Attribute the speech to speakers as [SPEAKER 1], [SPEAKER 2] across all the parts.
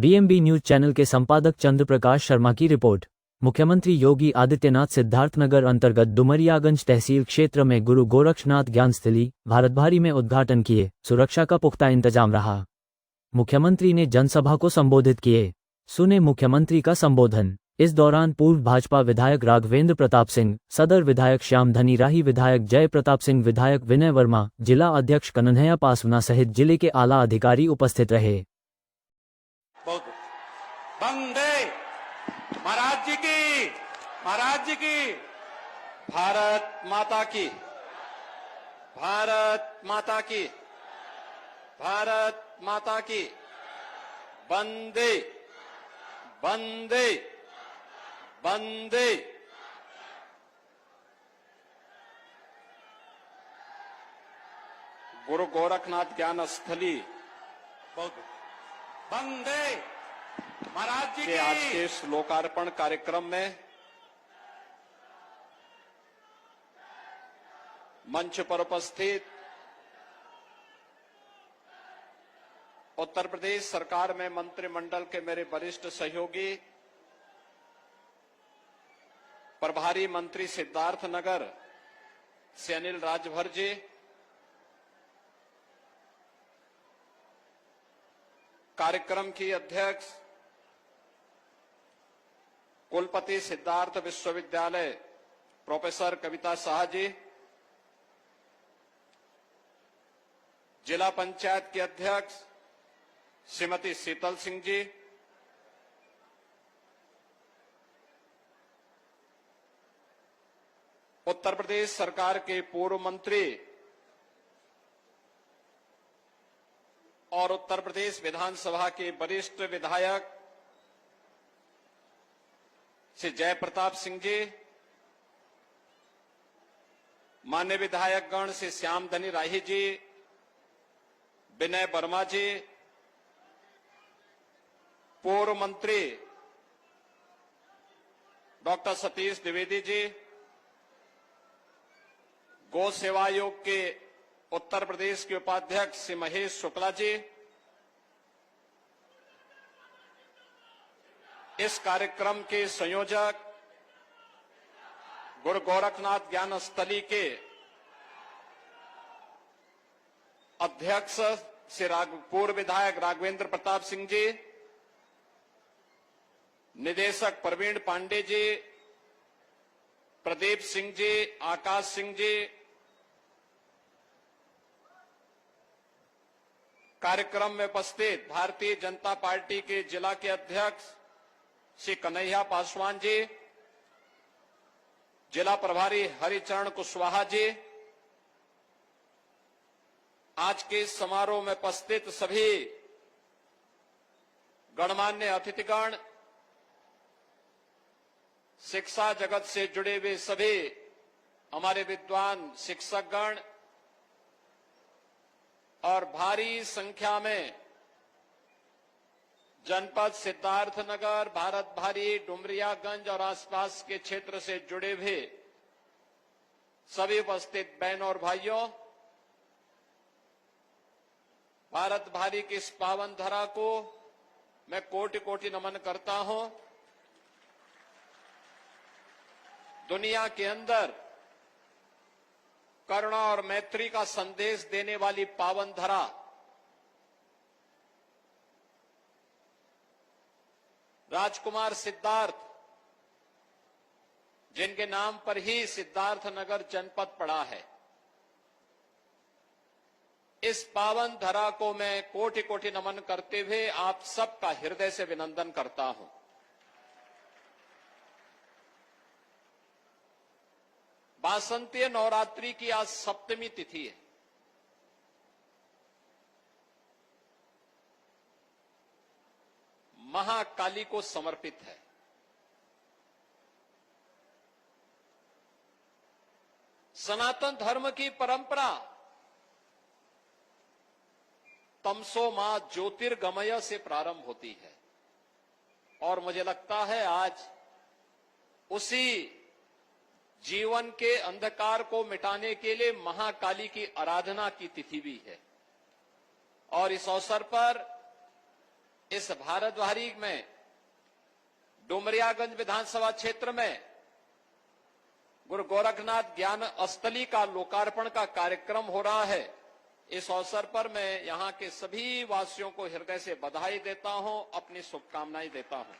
[SPEAKER 1] BMB news channel के संपादक चंद्र प्रकाश शर्मा की रिपोर्ट। मुख्यमंत्री योगी आदित्यनाथ सिद्धार्थनगर अंतर्गत डुमरियागंज तहसील क्षेत्र में गुरु गोरक्षनाथ ज्ञानस्थली भारतभारी में उद्घाटन किए। सुरक्षा का पुख्ता इंतजाम रहा। मुख्यमंत्री ने जनसभा को संबोधित किए। सुने मुख्यमंत्री का संबोधन। इस दौरान पूर्व भाजपा विधायक राघवेंद्र प्रताप सिंह, सदर विधायक श्याम धनी राही, विधायक जय प्रताप सिंह, विधायक विनय वर्मा, जिला अध्यक्ष कन्हैया पासवान सहित जिले के आला अधिकारी उपस्थित रहे।
[SPEAKER 2] वंदे महाराज जी की, महाराज जी की, भारत माता की, भारत माता की, भारत माता की, वंदे वंदे वंदे। गुरु गोरखनाथ ज्ञान स्थली वंदे महाराज जी के आज के इस लोकार्पण कार्यक्रम में मंच पर उपस्थित उत्तर प्रदेश सरकार में मंत्रिमंडल के मेरे वरिष्ठ सहयोगी प्रभारी मंत्री सिद्धार्थनगर से अनिल राजभर जी, कार्यक्रम की अध्यक्ष कुलपति सिद्धार्थ विश्वविद्यालय प्रोफेसर कविता शाह जी, जिला पंचायत के अध्यक्ष श्रीमती शीतल सिंह जी, उत्तर प्रदेश सरकार के पूर्व मंत्री और उत्तर प्रदेश विधानसभा के वरिष्ठ विधायक श्री जय प्रताप सिंह जी, मान्य विधायकगण श्री श्याम धनी राही जी, विनय वर्मा जी, पूर्व मंत्री डॉक्टर सतीश द्विवेदी जी, गौ सेवा आयोग के उत्तर प्रदेश के उपाध्यक्ष श्री महेश शुक्ला जी, इस कार्यक्रम के संयोजक गुरु गोरखनाथ ज्ञान स्थली के अध्यक्ष श्री पूर्व विधायक राघवेंद्र प्रताप सिंह जी, निदेशक प्रवीण पांडे जी, प्रदीप सिंह जी, आकाश सिंह जी, कार्यक्रम में उपस्थित भारतीय जनता पार्टी के जिला के अध्यक्ष श्री कन्हैया पासवान जी, जिला प्रभारी हरिचरण कुशवाहा जी, आज के इस समारोह में उपस्थित सभी गणमान्य अतिथिगण, शिक्षा जगत से जुड़े हुए सभी हमारे विद्वान शिक्षकगण और भारी संख्या में जनपद सिद्धार्थनगर, भारत भारी, डुमरियागंज और आसपास के क्षेत्र से जुड़े हुए सभी उपस्थित बहनों और भाइयों, भारत भारी की इस पावन धरा को मैं कोटि कोटि नमन करता हूं। दुनिया के अंदर करुणा और मैत्री का संदेश देने वाली पावन धरा, राजकुमार सिद्धार्थ, जिनके नाम पर ही सिद्धार्थनगर जनपद पड़ा है, इस पावन धरा को मैं कोटि कोटि नमन करते हुए आप सबका हृदय से अभिनंदन करता हूं। वासंतीय नवरात्रि की आज सप्तमी तिथि है। महाकाली को समर्पित है। सनातन धर्म की परंपरा तमसो मां ज्योतिर्गमय से प्रारंभ होती है और मुझे लगता है आज उसी जीवन के अंधकार को मिटाने के लिए महाकाली की आराधना की तिथि भी है। और इस अवसर पर इस भारतवारी में डुमरियागंज विधानसभा क्षेत्र में गुरु गोरखनाथ ज्ञान अस्थली का लोकार्पण का कार्यक्रम हो रहा है। इस अवसर पर मैं यहां के सभी वासियों को हृदय से बधाई देता हूं, अपनी शुभकामनाएं देता हूं।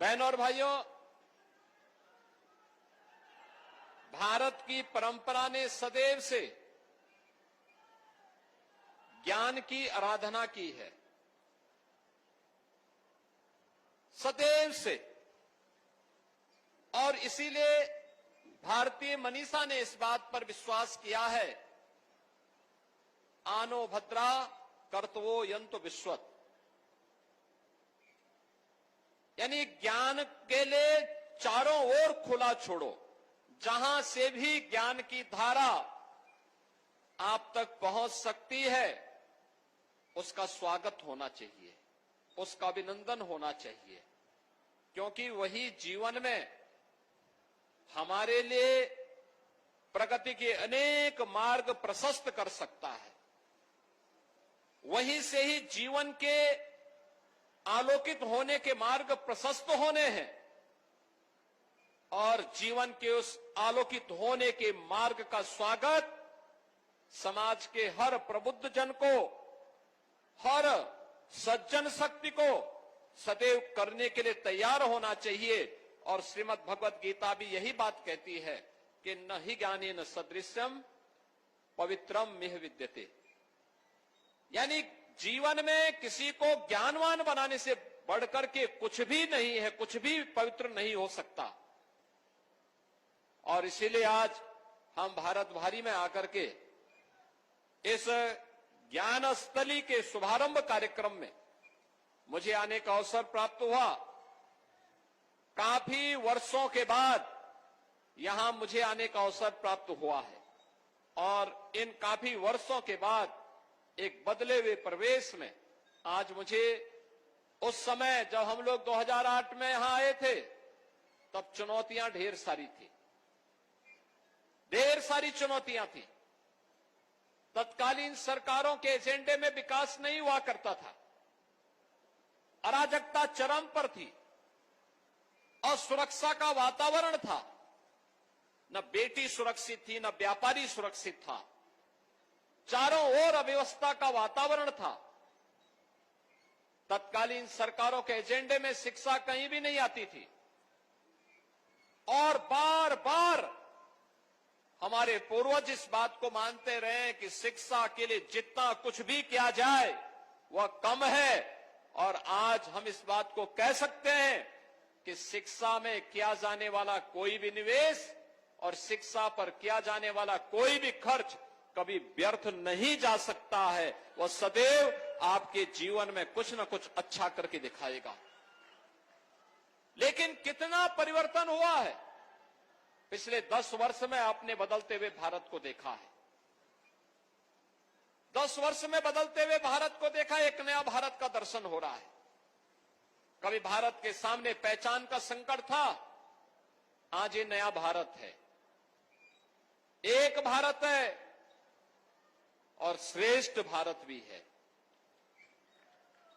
[SPEAKER 2] बहनों और भाइयों, भारत की परंपरा ने सदैव से ज्ञान की आराधना की है, सदैव से। और इसीलिए भारतीय मनीषा ने इस बात पर विश्वास किया है, आनो भद्रा कर्तवो यंतु विश्वत, यानी ज्ञान के लिए चारों ओर खुला छोड़ो। जहां से भी ज्ञान की धारा आप तक पहुंच सकती है, उसका स्वागत होना चाहिए, उसका अभिनंदन होना चाहिए, क्योंकि वही जीवन में हमारे लिए प्रगति के अनेक मार्ग प्रशस्त कर सकता है। वहीं से ही जीवन के आलोकित होने के मार्ग प्रशस्त होने हैं, और जीवन के उस आलोकित होने के मार्ग का स्वागत समाज के हर प्रबुद्ध जन को, हर सज्जन शक्ति को सदैव करने के लिए तैयार होना चाहिए। और श्रीमद् भगवत गीता भी यही बात कहती है कि न हि ज्ञानेन सदृश्यम पवित्रम मिह विद्यते, यानी जीवन में किसी को ज्ञानवान बनाने से बढ़कर के कुछ भी नहीं है, कुछ भी पवित्र नहीं हो सकता। और इसीलिए आज हम भारत भारी में आकर के इस ज्ञान स्थली के शुभारंभ कार्यक्रम में मुझे आने का अवसर प्राप्त हुआ। काफी वर्षों के बाद यहां मुझे आने का अवसर प्राप्त हुआ है, और इन काफी वर्षों के बाद एक बदले हुए परिवेश में आज मुझे, उस समय जब हम लोग 2008 में यहां आए थे, तब चुनौतियां ढेर सारी थी, ढेर सारी चुनौतियां थी। तत्कालीन सरकारों के एजेंडे में विकास नहीं हुआ करता था, अराजकता चरम पर थी, असुरक्षा का वातावरण था, न बेटी सुरक्षित थी, न व्यापारी सुरक्षित था, चारों ओर अव्यवस्था का वातावरण था। तत्कालीन सरकारों के एजेंडे में शिक्षा कहीं भी नहीं आती थी, और बार बार हमारे पूर्वज इस बात को मानते रहे कि शिक्षा के लिए जितना कुछ भी किया जाए वह कम है। और आज हम इस बात को कह सकते हैं कि शिक्षा में किया जाने वाला कोई भी निवेश और शिक्षा पर किया जाने वाला कोई भी खर्च कभी व्यर्थ नहीं जा सकता है, वह सदैव आपके जीवन में कुछ न कुछ अच्छा करके दिखाएगा। लेकिन कितना परिवर्तन हुआ है पिछले 10 वर्ष में, आपने बदलते हुए भारत को देखा है। 10 वर्ष में बदलते हुए भारत को देखा, एक नया भारत का दर्शन हो रहा है। कभी भारत के सामने पहचान का संकट था, आज ये नया भारत है, एक भारत है और श्रेष्ठ भारत भी है।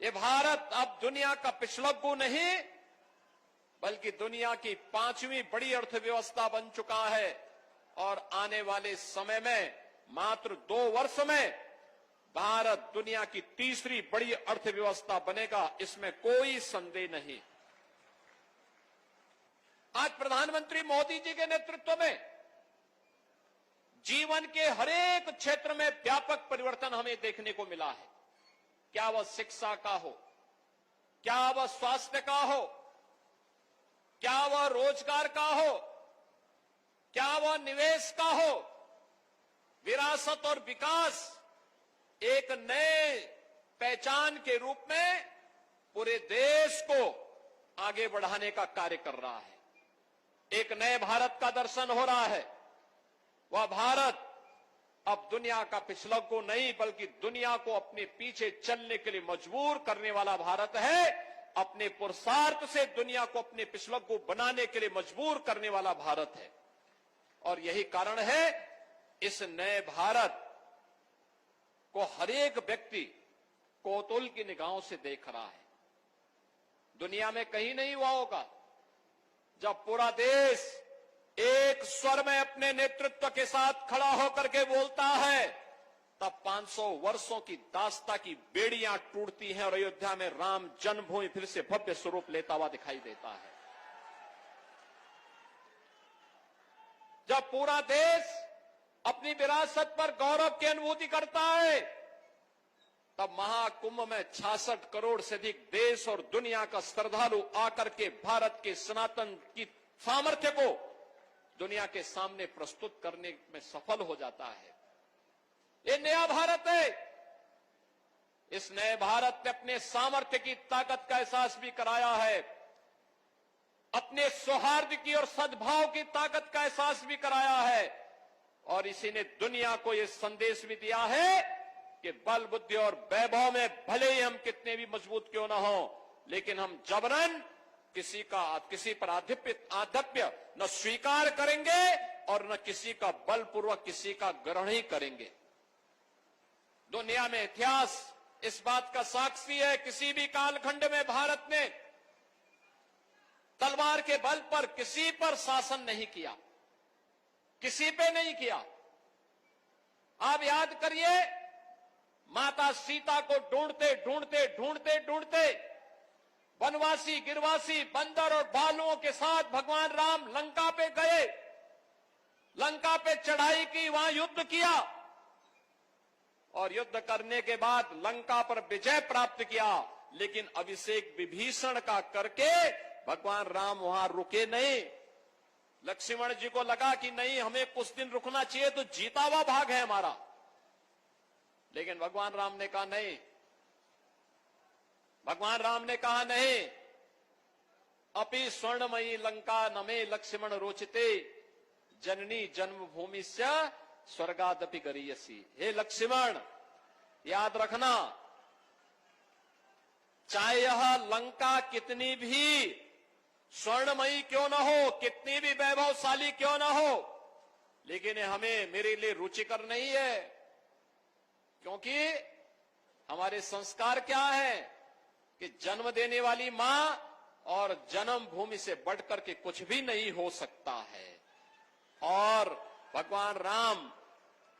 [SPEAKER 2] ये भारत अब दुनिया का पिछलग्गू नहीं, बल्कि दुनिया की 5वीं बड़ी अर्थव्यवस्था बन चुका है, और आने वाले समय में मात्र 2 वर्ष में भारत दुनिया की 3री बड़ी अर्थव्यवस्था बनेगा, इसमें कोई संदेह नहीं। आज प्रधानमंत्री मोदी जी के नेतृत्व में जीवन के हरेक क्षेत्र में व्यापक परिवर्तन हमें देखने को मिला है। क्या वह शिक्षा का हो, क्या वह स्वास्थ्य का हो, क्या वह रोजगार का हो, क्या वह निवेश का हो, विरासत और विकास एक नए पहचान के रूप में पूरे देश को आगे बढ़ाने का कार्य कर रहा है। एक नए भारत का दर्शन हो रहा है। वह भारत अब दुनिया का पिछलग्गू नहीं, बल्कि दुनिया को अपने पीछे चलने के लिए मजबूर करने वाला भारत है। अपने पुरुषार्थ से दुनिया को अपने पिछलग्गू बनाने के लिए मजबूर करने वाला भारत है। और यही कारण है इस नए भारत को हर एक व्यक्ति कौतूहल की निगाहों से देख रहा है। दुनिया में कहीं नहीं हुआ होगा जब पूरा देश एक स्वर में अपने नेतृत्व के साथ खड़ा होकर के बोलता है, तब 500 वर्षों की दास्ता की बेड़ियां टूटती हैं और अयोध्या में राम जन्मभूमि फिर से भव्य स्वरूप लेता हुआ दिखाई देता है। जब पूरा देश अपनी विरासत पर गौरव की अनुभूति करता है, तब महाकुंभ में 66 करोड़ से अधिक देश और दुनिया का श्रद्धालु आकर के भारत के सनातन की सामर्थ्य को दुनिया के सामने प्रस्तुत करने में सफल हो जाता है। ये नया भारत है। इस नए भारत ने अपने सामर्थ्य की ताकत का एहसास भी कराया है, अपने सौहार्द की और सद्भाव की ताकत का एहसास भी कराया है, और इसी ने दुनिया को यह संदेश भी दिया है कि बल बुद्धि और वैभव में भले ही हम कितने भी मजबूत क्यों ना हो, लेकिन हम जबरन किसी पर आधिपत्य न स्वीकार करेंगे और न किसी का बलपूर्वक किसी का ग्रहण ही करेंगे। दुनिया में इतिहास इस बात का साक्षी है, किसी भी कालखंड में भारत ने तलवार के बल पर किसी पर शासन नहीं किया, किसी पे नहीं किया। आप याद करिए, माता सीता को ढूंढते ढूंढते ढूंढते ढूंढते वनवासी गिरवासी बंदर और भालुओं के साथ भगवान राम लंका पे गए, लंका पे चढ़ाई की, वहां युद्ध किया और युद्ध करने के बाद लंका पर विजय प्राप्त किया। लेकिन अभिषेक विभीषण का करके भगवान राम वहां रुके नहीं। लक्ष्मण जी को लगा कि नहीं, हमें कुछ दिन रुकना चाहिए, तो जीता हुआ भाग है हमारा। लेकिन भगवान राम ने कहा नहीं, भगवान राम ने कहा नहीं, अपि स्वर्णमयी लंका नमे लक्ष्मण रोचते जननी जन्मभूमि से स्वर्गादपि गरीयसी। हे लक्ष्मण, याद रखना, चाहे यह लंका कितनी भी स्वर्णमयी क्यों ना हो, कितनी भी वैभवशाली क्यों ना हो, लेकिन हमें मेरे लिए रुचिकर नहीं है। क्योंकि हमारे संस्कार क्या है कि जन्म देने वाली मां और जन्म भूमि से बढ़कर के कुछ भी नहीं हो सकता है। और भगवान राम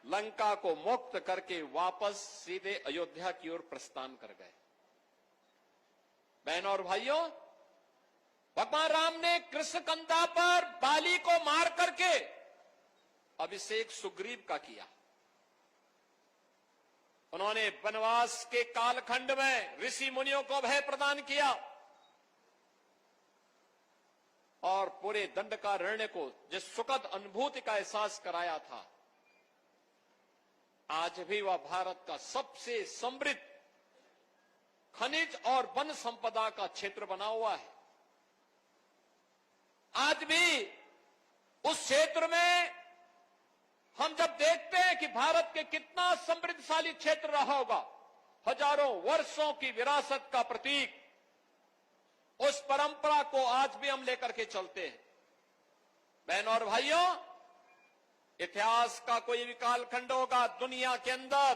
[SPEAKER 2] लंका को मुक्त करके वापस सीधे अयोध्या की ओर प्रस्थान कर गए। बहनों और भाइयों, भगवान राम ने कृष्णकंधा पर बाली को मार करके अभिषेक सुग्रीव का किया। उन्होंने वनवास के कालखंड में ऋषि मुनियों को भय प्रदान किया और पूरे दंडकारण्य को जिस सुखद अनुभूति का एहसास कराया था, आज भी वह भारत का सबसे समृद्ध खनिज और वन संपदा का क्षेत्र बना हुआ है। आज भी उस क्षेत्र में हम जब देखते हैं कि भारत के कितना समृद्धशाली क्षेत्र रहा होगा, हजारों वर्षों की विरासत का प्रतीक, उस परंपरा को आज भी हम लेकर के चलते हैं। बहनों और भाइयों, इतिहास का कोई भी कालखंड होगा दुनिया के अंदर,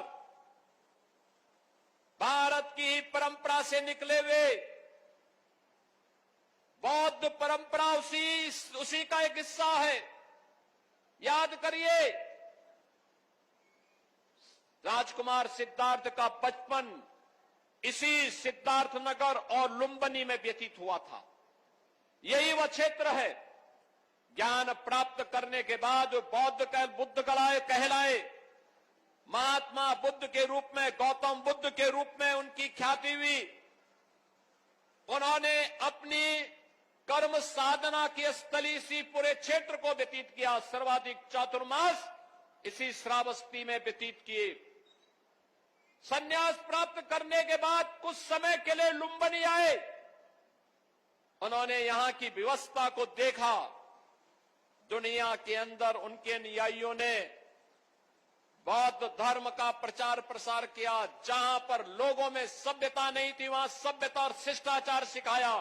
[SPEAKER 2] भारत की परंपरा से निकले हुए बौद्ध परंपरा उसी का एक हिस्सा है। याद करिए, राजकुमार सिद्धार्थ का बचपन इसी सिद्धार्थनगर और लुम्बिनी में व्यतीत हुआ था। यही वह क्षेत्र है। ज्ञान प्राप्त करने के बाद बुद्ध कहलाए, महात्मा बुद्ध के रूप में, गौतम बुद्ध के रूप में उनकी ख्याति हुई। उन्होंने अपनी कर्म साधना की स्थली इसी पूरे क्षेत्र को व्यतीत किया। सर्वाधिक चातुर्मास इसी श्रावस्ती में व्यतीत किए। संन्यास प्राप्त करने के बाद कुछ समय के लिए लुम्बिनी आए। उन्होंने यहां की व्यवस्था को देखा। दुनिया के अंदर उनके अनुयायियों ने बौद्ध धर्म का प्रचार प्रसार किया। जहां पर लोगों में सभ्यता नहीं थी, वहां सभ्यता और शिष्टाचार सिखाया।